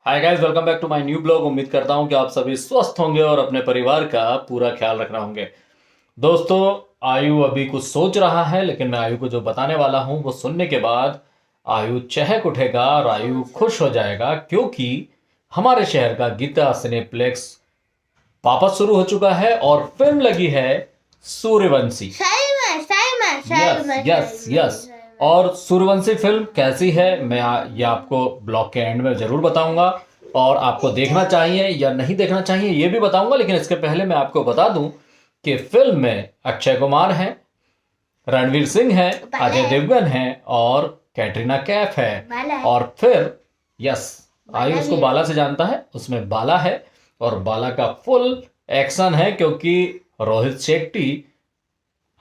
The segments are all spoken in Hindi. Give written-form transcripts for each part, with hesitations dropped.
Hi guys, welcome back to my new blog. उम्मीद करता हूं कि आप सभी स्वस्थ होंगे और अपने परिवार का पूरा ख्याल रख रहे होंगे। दोस्तों, आयु अभी कुछ सोच रहा है, लेकिन मैं आयु को जो बताने वाला हूं वो सुनने के बाद आयु चहक उठेगा और आयु खुश हो जाएगा, क्योंकि हमारे शहर का गीता सिनेप्लेक्स वापस शुरू हो चुका है और फिल्म लगी है सूर्यवंशी। Yes yes. और सूर्यवंशी फिल्म कैसी है मैं ये आपको ब्लॉग के एंड में ज़रूर बताऊंगा, और आपको देखना चाहिए या नहीं देखना चाहिए ये भी बताऊंगा। लेकिन इसके पहले मैं आपको बता दूं कि फिल्म में अक्षय कुमार हैं, रणवीर सिंह है, अजय देवगन है और कैटरीना कैफ है। और फिर यस, आयु उसको बाला से जानता है, उसमें बाला है और बाला का फुल एक्शन है, क्योंकि रोहित शेट्टी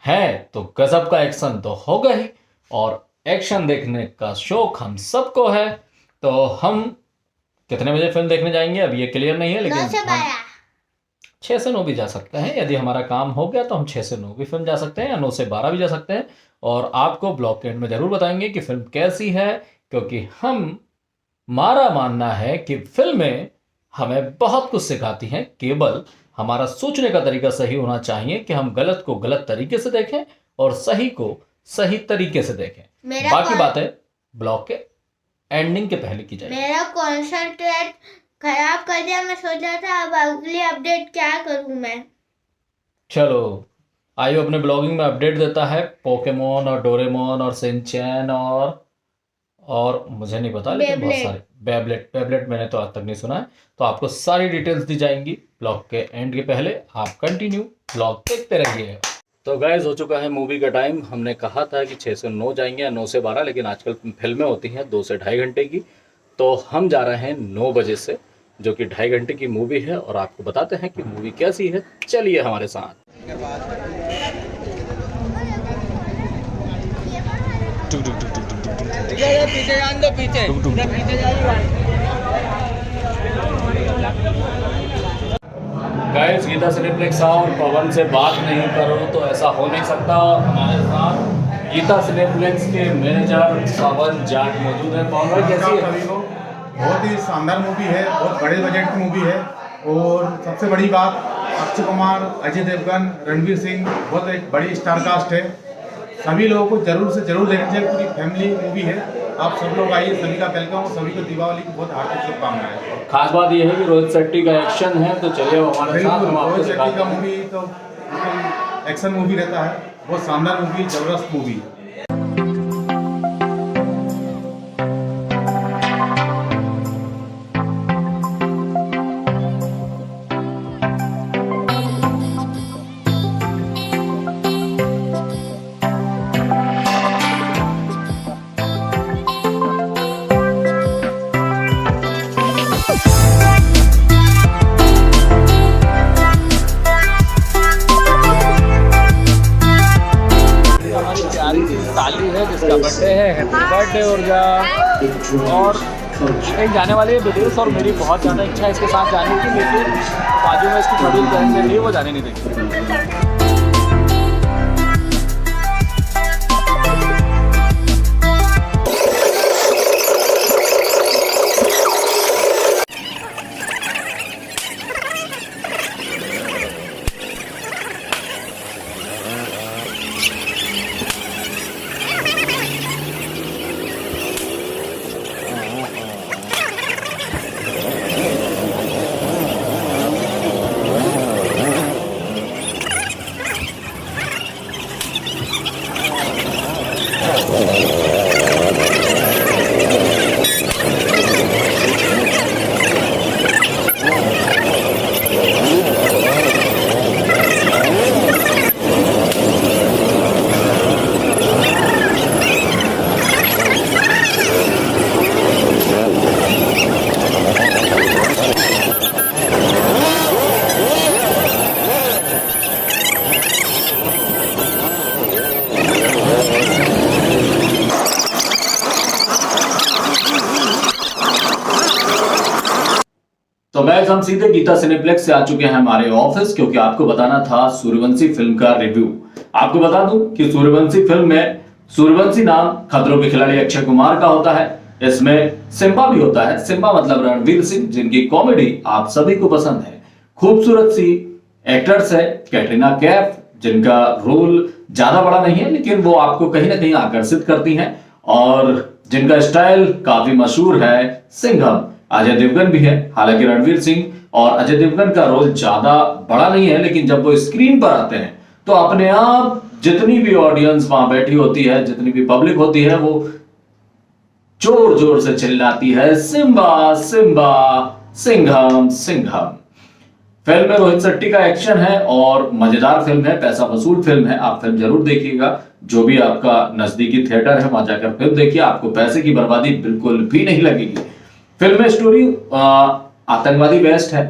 है तो गजब का एक्शन तो होगा ही। और एक्शन देखने का शौक हम सबको है, तो हम कितने बजे फिल्म देखने जाएंगे अभी ये क्लियर नहीं है, लेकिन 6 से 9 भी जा सकते हैं। यदि हमारा काम हो गया तो हम 6 से 9 भी फिल्म जा सकते हैं, या 9 से 12 भी जा सकते हैं। और आपको ब्लॉग के एंड में जरूर बताएंगे कि फिल्म कैसी है, क्योंकि हमारा मानना है कि फिल्में हमें बहुत कुछ सिखाती हैं। केवल हमारा सोचने का तरीका सही होना चाहिए कि हम गलत को गलत तरीके से देखें और सही को सही तरीके से देखें। बाकी बातें ब्लॉग के एंडिंग के पहले की जाएगी। मेरा कॉन्सेंट्रेट खराब कर दिया। मैं सोच रहा था अब अगली अपडेट क्या करूं मैं। चलो, आयु अपने ब्लॉगिंग में अपडेट देता है पोकेमोन और डोरेमोन और सिंचैन और मुझे नहीं पता, लेकिन बहुत सारे बेबलेट मैंने तो आज तक नहीं सुना है। तो आपको सारी डिटेल्स दी जाएंगी ब्लॉग के एंड के पहले। आप कंटिन्यू ब्लॉग देखते रहिए। तो गाइज, हो चुका है मूवी का टाइम। हमने कहा था कि 6 से 9 जाएंगे या 9 से 12, लेकिन आजकल फिल्में होती हैं 2 से ढाई घंटे की, तो हम जा रहे हैं 9 बजे से, जो कि 2.5 घंटे की मूवी है। और आपको बताते हैं कि मूवी कैसी है। चलिए हमारे साथ। पीछे जान दो, पीछे गाइस, गीता सिनेप्लेक्स आओ और पवन से बात नहीं करो तो ऐसा हो नहीं सकता। और हमारे साथ गीता सिनेप्लेक्स के मैनेजर पवन जाट मौजूद है। पवन भाई, कैसी है? सभी को बहुत ही शानदार मूवी है, बहुत बड़े बजट की मूवी है। और सबसे बड़ी बात, अक्षय कुमार, अजय देवगन, रणवीर सिंह, बहुत एक बड़ी स्टार कास्ट है। सभी लोगों को जरूर से जरूर देखना चाहिए। पूरी फैमिली मूवी है। आप सब लोग आइए, सभी का वेलकम। सभी को दीपावली की बहुत हार्दिक शुभकामनाएं। खास बात यह है कि रोहित शेट्टी का एक्शन है, तो चलिए वो हमारे साथ। हम आपको रोहित शेट्टी का दिखाते हैं। मूवी तो एक्शन मूवी रहता है। बहुत शानदार मूवी, जबरदस्त मूवी है। ताली है जिसका बर्थडे है, हैप्पी बर्थडे ऊर्जा। और कहीं जाने वाली है विदेश, और मेरी बहुत ज़्यादा इच्छा है इसके साथ जाने की, लेकिन बाजू में इसकी बड़ी बहन के लिए वो जाने नहीं देगी। तो गाइस, हम सीधे गीता सिनेप्लेक्स से आ चुके हैं हमारे ऑफिस, क्योंकि आपको बताना था सूर्यवंशी फिल्म का रिव्यू। आपको बता दूं कि सूर्यवंशी फिल्म में सूर्यवंशी नाम खतरों के खिलाड़ी अक्षय कुमार का होता है। इसमें सिम्बा भी होता है। सिम्बा मतलब रणवीर सिंह, जिनकी कॉमेडी आप सभी को पसंद है। खूबसूरत सी एक्टर्स है कैटरीना कैफ, जिनका रोल ज्यादा बड़ा नहीं है लेकिन वो आपको कहीं ना कहीं आकर्षित करती हैं और जिनका स्टाइल काफी मशहूर है, सिंघम। अजय देवगन भी है। हालांकि रणवीर सिंह और अजय देवगन का रोल ज्यादा बड़ा नहीं है, लेकिन जब वो स्क्रीन पर आते हैं तो अपने आप जितनी भी ऑडियंस वहां बैठी होती है, जितनी भी पब्लिक होती है, वो जोर जोर से चिल्लाती है, सिम्बा सिम्बा, सिंघम सिंघम। फिल्म में रोहित शेट्टी का एक्शन है और मजेदार फिल्म है, पैसा वसूल फिल्म है। आप फिल्म जरूर देखिएगा। जो भी आपका नजदीकी थिएटर है वहां जाकर फिल्म देखिए, आपको पैसे की बर्बादी बिल्कुल भी नहीं लगेगी। फिल्म में स्टोरी आतंकवादी बेस्ड है।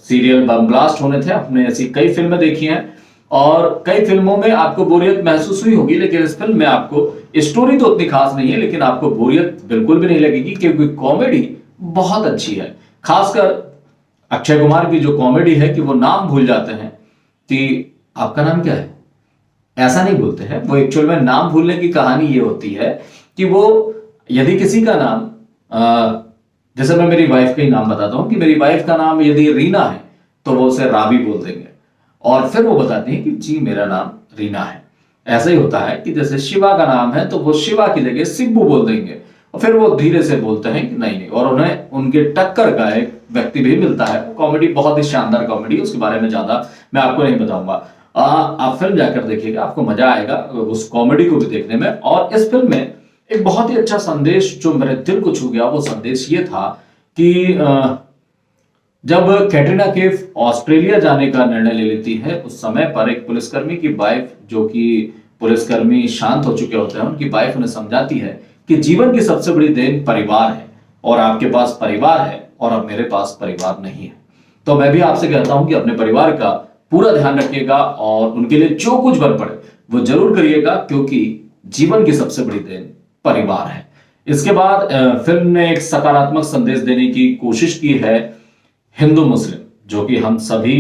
सीरियल बम ब्लास्ट होने थे, आपने ऐसी कई फिल्में देखी हैं और कई फिल्मों में आपको बोरियत महसूस हुई होगी, लेकिन इस फिल्म में आपको स्टोरी तो उतनी खास नहीं है, लेकिन आपको बोरियत बिल्कुल भी नहीं लगेगी क्योंकि कॉमेडी बहुत अच्छी है। खासकर अक्षय कुमार की जो कॉमेडी है कि वो नाम भूल जाते हैं कि आपका नाम क्या है, ऐसा नहीं बोलते हैं वो। एक्चुअल में नाम भूलने की कहानी ये होती है कि वो यदि किसी का नाम जैसे मैं मेरी वाइफ का ही नाम बताता हूं कि मेरी वाइफ का नाम यदि रीना है तो वो उसे राबी बोल देंगे और फिर वो बताती है कि जी मेरा नाम रीना है। ऐसा ही होता है कि जैसे शिवा का नाम है तो वो शिवा की जगह सिब्बू बोल देंगे और फिर वो धीरे से बोलते हैं कि नहीं नहीं, और उन्हें उनके टक्कर का एक व्यक्ति भी मिलता है। कॉमेडी बहुत ही शानदार कॉमेडी, उसके बारे में ज्यादा मैं आपको नहीं बताऊंगा। आप फिल्म जाकर देखिएगा, आपको मजा आएगा उस कॉमेडी को भी देखने में। और इस फिल्म में एक बहुत ही अच्छा संदेश जो मेरे दिल को छू गया, वो संदेश ये था कि जब कैटरीना कैफ ऑस्ट्रेलिया जाने का निर्णय ले लेती है, उस समय पर एक पुलिसकर्मी की वाइफ, जो कि पुलिसकर्मी शांत हो चुके होते हैं, उनकी वाइफ उन्हें समझाती है कि जीवन की सबसे बड़ी देन परिवार है और आपके पास परिवार है और अब मेरे पास परिवार नहीं है। तो मैं भी आपसे कहता हूं कि अपने परिवार का पूरा ध्यान रखिएगा और उनके लिए जो कुछ बन पड़े वो जरूर करिएगा, क्योंकि जीवन की सबसे बड़ी देन परिवार है। इसके बाद फिल्म ने एक सकारात्मक संदेश देने की कोशिश की है हिंदू मुस्लिम, जो कि हम सभी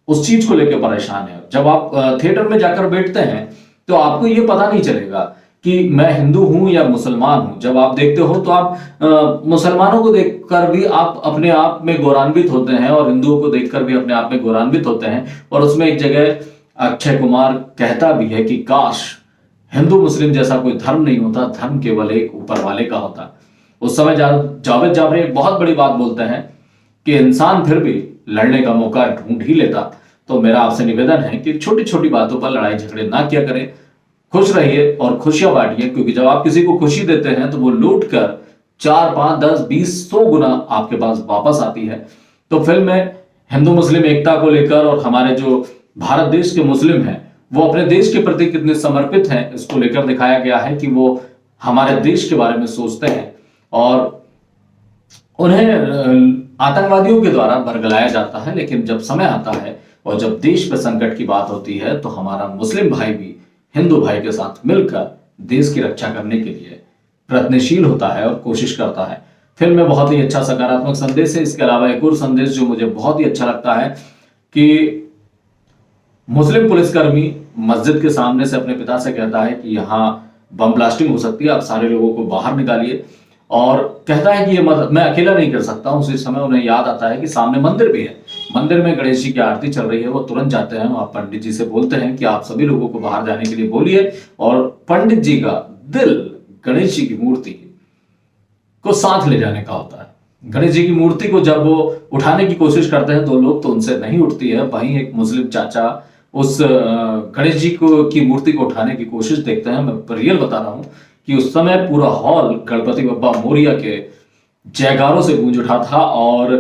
उस चीज को लेकर परेशान है। जब आप थिएटर में जाकर बैठते हैं तो आपको ये पता नहीं चलेगा कि मैं हिंदू हूं या मुसलमान हूं। जब आप देखते हो तो आप मुसलमानों को देखकर भी आप अपने आप में गौरवान्वित होते हैं और हिंदुओं को देखकर भी अपने आप में गौरवान्वित होते हैं। और उसमें एक जगह अक्षय कुमार कहता भी है कि काश हिंदू मुस्लिम जैसा कोई धर्म नहीं होता, धर्म केवल एक ऊपर वाले का होता। उस समय जावेद जाफरी एक बहुत बड़ी बात बोलते हैं कि इंसान फिर भी लड़ने का मौका ढूंढ ही लेता। तो मेरा आपसे निवेदन है कि छोटी छोटी बातों पर लड़ाई झगड़े ना किया करें, खुश रहिए और खुशियां बांटिए, क्योंकि जब आप किसी को खुशी देते हैं तो वो लूट कर 4, 5, 10, 20, 100 गुना आपके पास वापस आती है। तो फिल्म में हिंदू मुस्लिम एकता को लेकर और hमारे जो भारत देश के मुस्लिम हैं वो अपने देश के प्रति कितने समर्पित हैं, इसको लेकर दिखाया गया है कि वो हमारे देश के बारे में सोचते हैं और उन्हें आतंकवादियों के द्वारा बरगलाया जाता है। लेकिन जब समय आता है और जब देश पर संकट की बात होती है तो हमारा मुस्लिम भाई भी हिंदू भाई के साथ मिलकर देश की रक्षा करने के लिए प्रयत्नशील होता है और कोशिश करता है। फिल्म में बहुत ही अच्छा सकारात्मक संदेश है। इसके अलावा एक और संदेश जो मुझे बहुत ही अच्छा लगता है कि मुस्लिम पुलिसकर्मी मस्जिद के सामने से अपने पिता से कहता है कि यहाँ बम ब्लास्टिंग हो सकती है, आप सारे लोगों को बाहर निकालिए, और कहता है कि ये मैं अकेला नहीं कर सकता हूँ। उसी समय उन्हें याद आता है कि सामने मंदिर भी है, मंदिर में गणेश जी की आरती चल रही है। वो तुरंत जाते हैं और पंडित जी से बोलते हैं कि आप सभी लोगों को बाहर जाने के लिए बोलिए, और पंडित जी का दिल गणेश जी की मूर्ति को साथ ले जाने का होता है। गणेश जी की मूर्ति को जब वो उठाने की कोशिश करते हैं तो लोग तो उनसे नहीं उठती है। वहीं एक मुस्लिम चाचा उस गणेश जी की मूर्ति को उठाने की कोशिश देखते हैं। मैं रियल बता रहा हूं कि उस समय पूरा हॉल गणपति बप्पा मोरिया के जयकारों से गूंज उठा था। और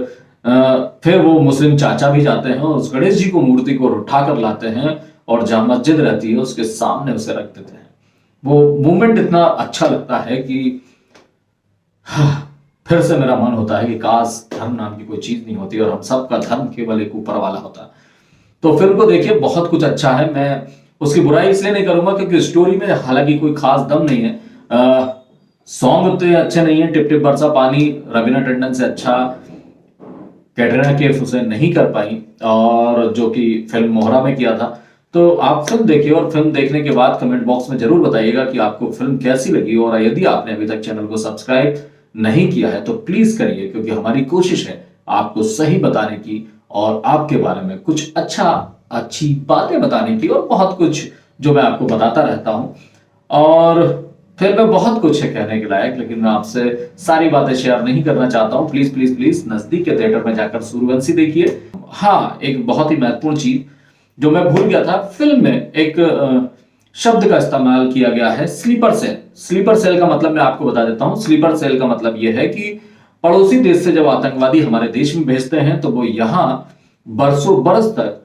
फिर वो मुस्लिम चाचा भी जाते हैं और उस गणेश जी को मूर्ति को उठा कर लाते हैं और जहां मस्जिद रहती है उसके सामने उसे रख देते हैं। वो मूवमेंट इतना अच्छा लगता है कि फिर से मेरा मन होता है कि काश धर्म नाम की कोई चीज नहीं होती और हम सबका धर्म केवल एक ऊपर वाला होता। तो फिल्म को देखिए, बहुत कुछ अच्छा है। मैं उसकी बुराई इसलिए नहीं करूंगा क्योंकि स्टोरी में हालांकि कोई खास दम नहीं है, सॉन्ग उतने अच्छे नहीं है। टिप टिप बरसा पानी रवीना टंडन से अच्छा कैटरीना कैफ उसे नहीं कर पाई, और जो कि फिल्म मोहरा में किया था। तो आप फिल्म देखिए और फिल्म देखने के बाद कमेंट बॉक्स में जरूर बताइएगा कि आपको फिल्म कैसी लगी। और यदि आपने अभी तक चैनल को सब्सक्राइब नहीं किया है तो प्लीज करिए, क्योंकि हमारी कोशिश है आपको सही बताने की और आपके बारे में कुछ अच्छी बातें बताने की, और बहुत कुछ जो मैं आपको बताता रहता हूं। और फिर में बहुत कुछ है कहने के लायक, लेकिन मैं आपसे सारी बातें शेयर नहीं करना चाहता हूं। प्लीज प्लीज प्लीज नजदीक के थिएटर में जाकर सूर्यवंशी देखिए। हाँ, एक बहुत ही महत्वपूर्ण चीज जो मैं भूल गया था, फिल्म में एक शब्द का इस्तेमाल किया गया है, स्लीपर सेल। स्लीपर सेल का मतलब मैं आपको बता देता हूं। स्लीपर सेल का मतलब यह है कि पड़ोसी देश से जब आतंकवादी हमारे देश में भेजते हैं तो वो यहां बरसों बरस तक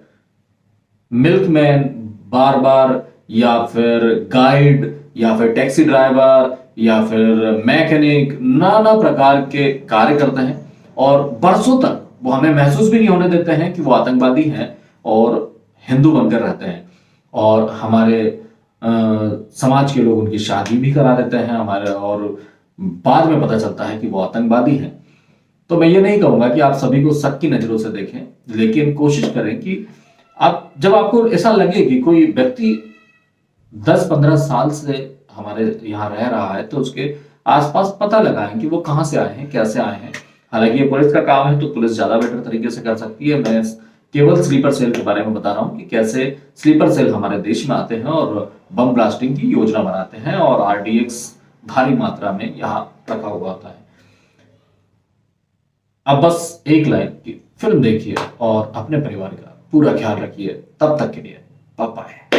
मिल्कमैन, बार बार, या फिर गाइड, या फिर टैक्सी ड्राइवर, या फिर मैकेनिक, नाना प्रकार के कार्य करते हैं, और बरसों तक वो हमें महसूस भी नहीं होने देते हैं कि वो आतंकवादी हैं और हिंदू बनकर रहते हैं। और हमारे समाज के लोग उनकी शादी भी करा देते हैं हमारे, और बाद में पता चलता है कि वो आतंकवादी हैं। तो मैं ये नहीं कहूंगा कि आप सभी को शक की नजरों से देखें, लेकिन कोशिश करें कि आप, जब आपको ऐसा लगे कि कोई व्यक्ति 10-15 साल से हमारे यहाँ रह रहा है, तो उसके आसपास पता लगाएं कि वो कहाँ से आए हैं, कैसे आए हैं। हालांकि ये पुलिस का काम है तो पुलिस ज्यादा बेटर तरीके से कर सकती है। मैं केवल स्लीपर सेल के बारे में बता रहा हूँ कि कैसे स्लीपर सेल हमारे देश में आते हैं और बम ब्लास्टिंग की योजना बनाते हैं, और आरडीएक्स भारी मात्रा में यहाँ रखा हुआ होता है। अब बस एक लाइन की फिल्म देखिए और अपने परिवार का पूरा ख्याल रखिए। तब तक के लिए बाय बाय।